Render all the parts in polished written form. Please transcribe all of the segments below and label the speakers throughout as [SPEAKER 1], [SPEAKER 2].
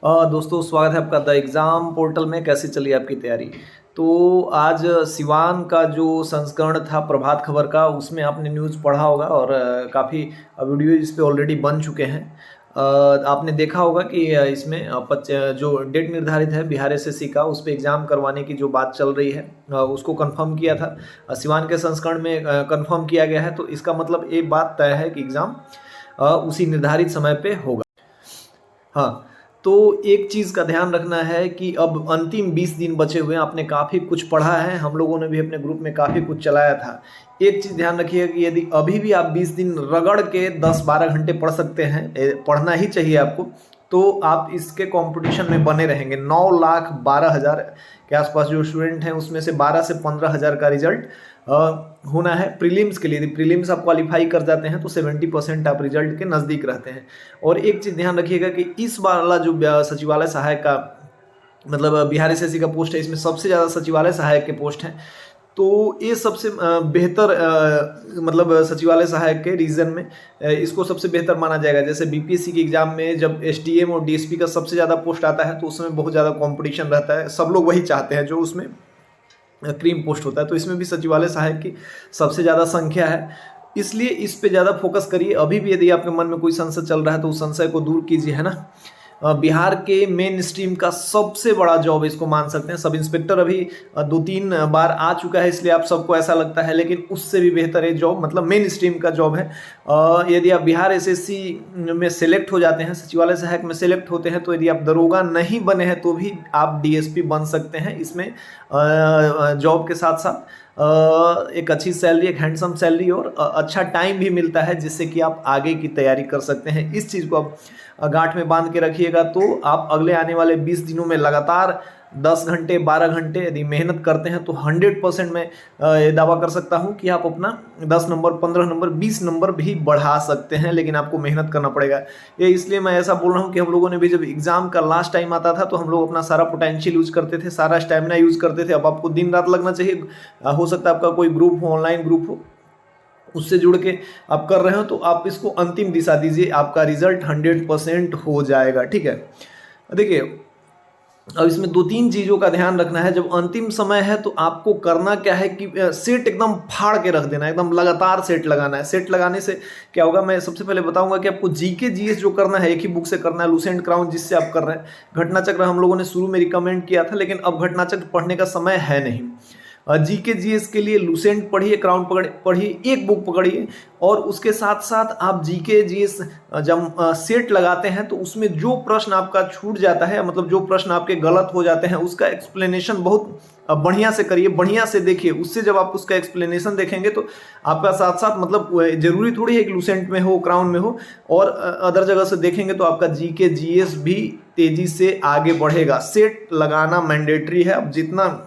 [SPEAKER 1] दोस्तों स्वागत है आपका द एग्ज़ाम पोर्टल में। कैसी चली आपकी तैयारी? तो आज सिवान का जो संस्करण था प्रभात खबर का, उसमें आपने न्यूज़ पढ़ा होगा और काफ़ी वीडियो इस पे ऑलरेडी बन चुके हैं। आपने देखा होगा कि इसमें जो डेट निर्धारित है बिहार एसएससी का, उस पे एग्ज़ाम करवाने की जो बात चल रही है उसको कंफर्म किया था। सिवान के संस्करण में कंफर्म किया गया है, तो इसका मतलब एक बात तय है कि एग्ज़ाम उसी निर्धारित समय पे होगा। हाँ, तो एक चीज़ का ध्यान रखना है कि अब अंतिम 20 दिन बचे हुए हैं। आपने काफ़ी कुछ पढ़ा है, हम लोगों ने भी अपने ग्रुप में काफ़ी कुछ चलाया था। एक चीज़ ध्यान रखिएगा कि यदि अभी भी आप 20 दिन रगड़ के 10-12 घंटे पढ़ सकते हैं, पढ़ना ही चाहिए आपको, तो आप इसके कंपटीशन में बने रहेंगे। 9,12,000 के आसपास जो स्टूडेंट हैं, उसमें से 12 से 15,000 का रिजल्ट होना है प्रीलिम्स के लिए। यदि प्रीलिम्स आप क्वालिफाई कर जाते हैं तो 70% आप रिजल्ट के नज़दीक रहते हैं। और एक चीज़ ध्यान रखिएगा कि इस वाला जो सचिवालय सहायक का मतलब बिहार एसएससी का पोस्ट है, इसमें सबसे ज़्यादा सचिवालय सहायक के पोस्ट हैं। तो ये सबसे बेहतर मतलब सचिवालय सहायक के रीजन में इसको सबसे बेहतर माना जाएगा। जैसे बीपीएससी के एग्जाम में जब एसडीएम और डीएसपी का सबसे ज़्यादा पोस्ट आता है, तो उसमें बहुत ज़्यादा कंपटीशन रहता है, सब लोग वही चाहते हैं जो उसमें क्रीम पोस्ट होता है। तो इसमें भी सचिवालय सहायक की सबसे ज़्यादा संख्या है, इसलिए इस पे ज़्यादा फोकस करिए। अभी भी यदि आपके मन में कोई संशय चल रहा है तो उस संशय को दूर कीजिए, है ना। बिहार के मेन स्ट्रीम का सबसे बड़ा जॉब इसको मान सकते हैं। सब इंस्पेक्टर अभी 2-3 बार आ चुका है, इसलिए आप सबको ऐसा लगता है, लेकिन उससे भी बेहतर है जॉब, मतलब मेन स्ट्रीम का जॉब है। यदि आप बिहार एसएससी में सेलेक्ट हो जाते हैं, सचिवालय सहायक में सेलेक्ट होते हैं, तो यदि आप दरोगा नहीं बने हैं तो भी आप डीएसपी बन सकते हैं। इसमें जॉब के साथ साथ एक अच्छी सैलरी, एक हैंडसम सैलरी और अच्छा टाइम भी मिलता है, जिससे कि आप आगे की तैयारी कर सकते हैं। इस चीज़ को आप गांठ में बांध के रखिएगा, तो आप अगले आने वाले 20 दिनों में लगातार 10 घंटे 12 घंटे यदि मेहनत करते हैं तो 100% मैं ये दावा कर सकता हूं कि आप अपना 10 नंबर, 15 नंबर, 20 नंबर भी बढ़ा सकते हैं, लेकिन आपको मेहनत करना पड़ेगा। ये इसलिए मैं ऐसा बोल रहा हूं कि हम लोगों ने भी जब एग्जाम का लास्ट टाइम आता था तो हम लोग अपना सारा पोटेंशियल यूज करते थे, सारा स्टेमिना यूज करते थे। अब आपको दिन रात लगना चाहिए। हो सकता है आपका कोई ग्रुप हो, ऑनलाइन ग्रुप हो, उससे जुड़ के आप कर रहे हो, तो आप इसको अंतिम दिशा दीजिए, आपका रिजल्ट 100% हो जाएगा। ठीक है, देखिए अब इसमें 2-3 चीज़ों का ध्यान रखना है। जब अंतिम समय है तो आपको करना क्या है कि सेट एकदम फाड़ के रख देना है, एकदम लगातार सेट लगाना है। सेट लगाने से क्या होगा, मैं सबसे पहले बताऊंगा कि आपको जीके जीएस जो करना है एक ही बुक से करना है, लूसेंट क्राउन जिससे आप कर रहे हैं। घटना चक्र हम लोगों ने शुरू में रिकमेंड किया था, लेकिन अब घटना चक्र पढ़ने का समय है नहीं। जीके जीएस के लिए लूसेंट पढ़िए, क्राउन पढ़िए, एक बुक पकड़िए, और उसके साथ साथ आप जीके जीएस जब सेट लगाते हैं तो उसमें जो प्रश्न आपका छूट जाता है, मतलब जो प्रश्न आपके गलत हो जाते हैं, उसका एक्सप्लेनेशन बहुत बढ़िया से करिए, बढ़िया से देखिए। उससे जब आप उसका एक्सप्लेनेशन देखेंगे तो आपका साथ साथ, मतलब जरूरी थोड़ी है कि लूसेंट में हो, क्राउन में हो, और अदर जगह से देखेंगे तो आपका जीके जीएस भी तेजी से आगे बढ़ेगा। सेट लगाना मैंडेटरी है, अब जितना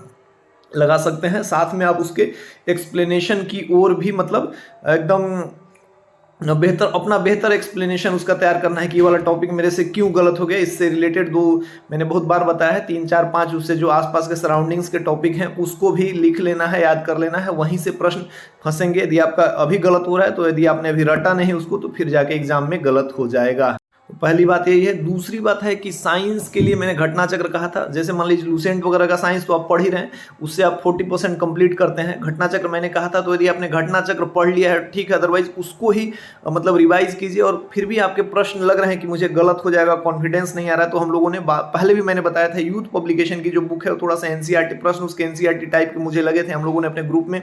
[SPEAKER 1] लगा सकते हैं। साथ में आप उसके एक्सप्लेनेशन की ओर भी, मतलब एकदम बेहतर, अपना बेहतर एक्सप्लेनेशन उसका तैयार करना है कि ये वाला टॉपिक मेरे से क्यों गलत हो गया। इससे रिलेटेड दो मैंने बहुत बार बताया है, 3-4-5 उससे जो आसपास के सराउंडिंग्स के टॉपिक हैं उसको भी लिख लेना है, याद कर लेना है, वहीं से प्रश्न फंसेंगे। यदि आपका अभी गलत हो रहा है तो यदि आपने अभी रटा नहीं उसको, तो फिर जाके एग्जाम में गलत हो जाएगा। तो पहली बात यही है। दूसरी बात है कि साइंस के लिए मैंने घटना चक्र कहा था। जैसे मान लीजिए लूसेंट वगैरह का साइंस तो आप पढ़ ही रहे हैं, उससे आप 40% कंप्लीट करते हैं। घटना चक्र मैंने कहा था, तो यदि आपने घटना चक्र पढ़ लिया है ठीक है, अदरवाइज उसको ही मतलब रिवाइज कीजिए। और फिर भी आपके प्रश्न लग रहे हैं कि मुझे गलत हो जाएगा, कॉन्फिडेंस नहीं आ रहा है, तो हम लोगों ने पहले भी मैंने बताया था, यूथ पब्लिकेशन की जो बुक है वो थोड़ा सा एनसीईआरटी प्रश्न, उसके एनसीईआरटी टाइप के मुझे लगे थे, हम लोगों ने अपने ग्रुप में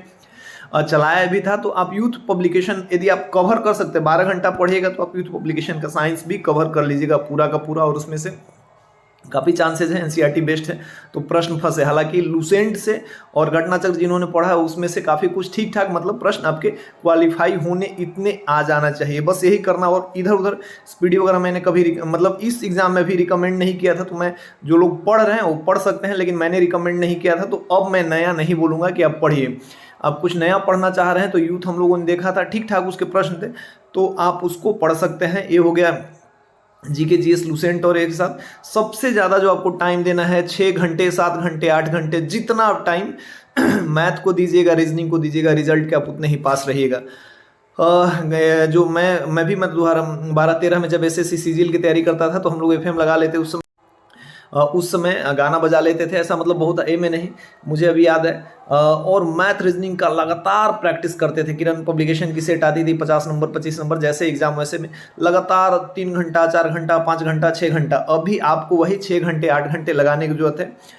[SPEAKER 1] चलाया भी था। तो आप यूथ पब्लिकेशन यदि आप कवर कर सकते हैं, 12 घंटा पढ़िएगा तो आप यूथ पब्लिकेशन का साइंस भी कवर कर लीजिएगा पूरा का पूरा, और उसमें से काफ़ी चांसेस है एनसीईआरटी बेस्ड है तो प्रश्न फंसे। हालांकि लूसेंट से और घटना चक्र जिन्होंने पढ़ा है उसमें से काफ़ी कुछ ठीक ठाक, मतलब प्रश्न आपके क्वालिफाई होने इतने आ जाना चाहिए, बस यही करना। और इधर उधर स्पीडी वगैरह मैंने कभी मतलब इस एग्जाम में भी रिकमेंड नहीं किया था। तो मैं, जो लोग पढ़ रहे हैं वो पढ़ सकते हैं, लेकिन मैंने रिकमेंड नहीं किया था। तो अब मैं नया नहीं बोलूँगा कि आप पढ़िए। आप कुछ नया पढ़ना चाह रहे हैं तो यूथ हम लोगों ने देखा था, ठीक ठाक उसके प्रश्न थे, तो आप उसको पढ़ सकते हैं। ये हो गया जीके जीएस लूसेंट। और एक साथ सबसे ज़्यादा जो आपको टाइम देना है 6 घंटे, 7 घंटे, 8 घंटे, जितना आप टाइम मैथ को दीजिएगा, रीजनिंग को दीजिएगा, रिजल्ट के आप उतने ही पास रहिएगा। जो मैं भी, मतलब 2012-13 में जब एसएससी सीजीएल की तैयारी करता था तो हम लोग एफएम लगा लेते उस समय। उस समय गाना बजा लेते थे, ऐसा मतलब बहुत एम में नहीं, मुझे अभी याद है। और मैथ रीजनिंग का लगातार प्रैक्टिस करते थे। किरण पब्लिकेशन की सेट आती थी 50 नंबर 25 नंबर, जैसे एग्जाम वैसे में लगातार 3 घंटा 4 घंटा 5 घंटा 6 घंटा। अभी आपको वही 6 घंटे 8 घंटे लगाने की जरूरत है।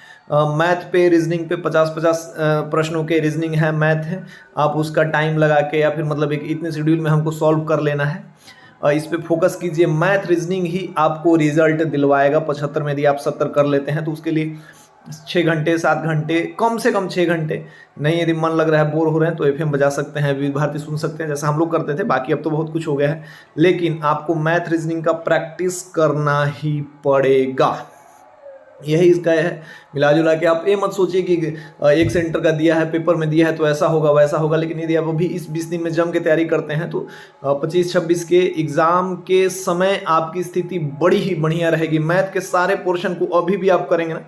[SPEAKER 1] मैथ पे रीजनिंग पे 50-50 प्रश्नों के रीजनिंग है, मैथ है, आप उसका टाइम लगा के या फिर मतलब एक इतने शेड्यूल में हमको सॉल्व कर लेना है। इस पे फोकस कीजिए। मैथ रीजनिंग ही आपको रिजल्ट दिलवाएगा। 75 में यदि आप 70 कर लेते हैं तो उसके लिए 6 घंटे 7 घंटे, कम से कम 6 घंटे नहीं, यदि मन लग रहा है बोर हो रहे हैं तो FM बजा सकते हैं, विविध भारती सुन सकते हैं जैसा हम लोग करते थे। बाकी अब तो बहुत कुछ हो गया है, लेकिन आपको मैथ रीजनिंग का प्रैक्टिस करना ही पड़ेगा। यही इसका है। मिला जुला के आप ये मत सोचिए कि एक सेंटर का दिया है, पेपर में दिया है तो ऐसा होगा वैसा होगा। लेकिन यदि आप अभी इस 20 दिन में जम के तैयारी करते हैं तो 25-26 के एग्जाम के समय आपकी स्थिति बड़ी ही बढ़िया रहेगी। मैथ के सारे पोर्शन को अभी भी आप करेंगे ना,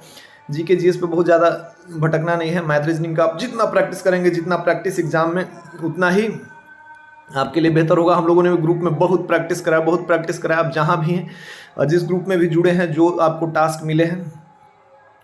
[SPEAKER 1] GK GS पे बहुत ज़्यादा भटकना नहीं है। मैथ रीजनिंग का आप जितना प्रैक्टिस करेंगे, जितना प्रैक्टिस एग्जाम में, उतना ही आपके लिए बेहतर होगा। हम लोगों ने ग्रुप में बहुत प्रैक्टिस करा। आप जहाँ भी हैं, जिस ग्रुप में भी जुड़े हैं, जो आपको टास्क मिले हैं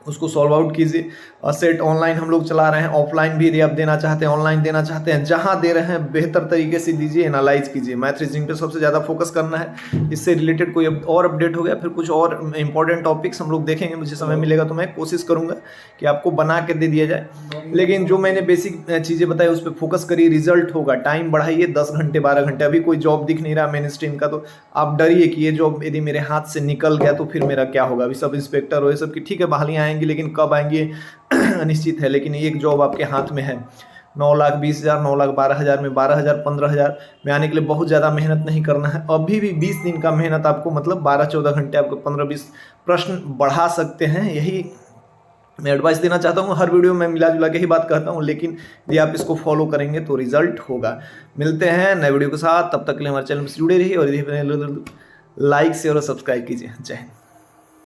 [SPEAKER 1] उसको सॉल्व आउट कीजिए। सेट ऑनलाइन हम लोग चला रहे हैं, ऑफलाइन भी यदि आप देना चाहते हैं, ऑनलाइन देना चाहते हैं, जहां दे रहे हैं बेहतर तरीके से दीजिए, एनालाइज कीजिए। मैथ रीजनिंग पे सबसे ज़्यादा फोकस करना है। इससे रिलेटेड कोई और अपडेट हो गया, फिर कुछ और इंपॉर्टेंट टॉपिक्स हम लोग देखेंगे। मुझे समय मिलेगा तो मैं कोशिश करूंगा कि आपको बना के दे दिया जाए। लेकिन जो मैंने बेसिक चीज़ें बताई उस पर फोकस करिए, रिजल्ट होगा। टाइम बढ़ाइए 10 घंटे 12 घंटे। अभी कोई जॉब दिख नहीं रहा मेन स्ट्रीम का, तो आप डरिए कि ये जॉब यदि मेरे हाथ से निकल गया तो फिर मेरा क्या होगा। अभी सब इंस्पेक्टर हो, ये सब की ठीक है बहालियाँ आएंगी, लेकिन कब आएंगी अनिश्चित है। लेकिन एक जॉब आपके हाथ में है, 9,20,000 9,12,000 में 12,000 15,000 में आने के लिए बहुत ज़्यादा मेहनत नहीं करना है। अभी भी 20 दिन का मेहनत आपको मतलब 12-14 घंटे आपको 15-20 प्रश्न बढ़ा सकते हैं। यही मैं एडवाइस देना चाहता हूँ। हर वीडियो में मिला जुला के ही बात कहता हूँ, लेकिन यदि आप इसको फॉलो करेंगे तो रिजल्ट होगा। मिलते हैं नए वीडियो के साथ, तब तक के लिए हमारे चैनल से जुड़े रहिए और लाइक शेयर और सब्सक्राइब कीजिए। जय हिंद।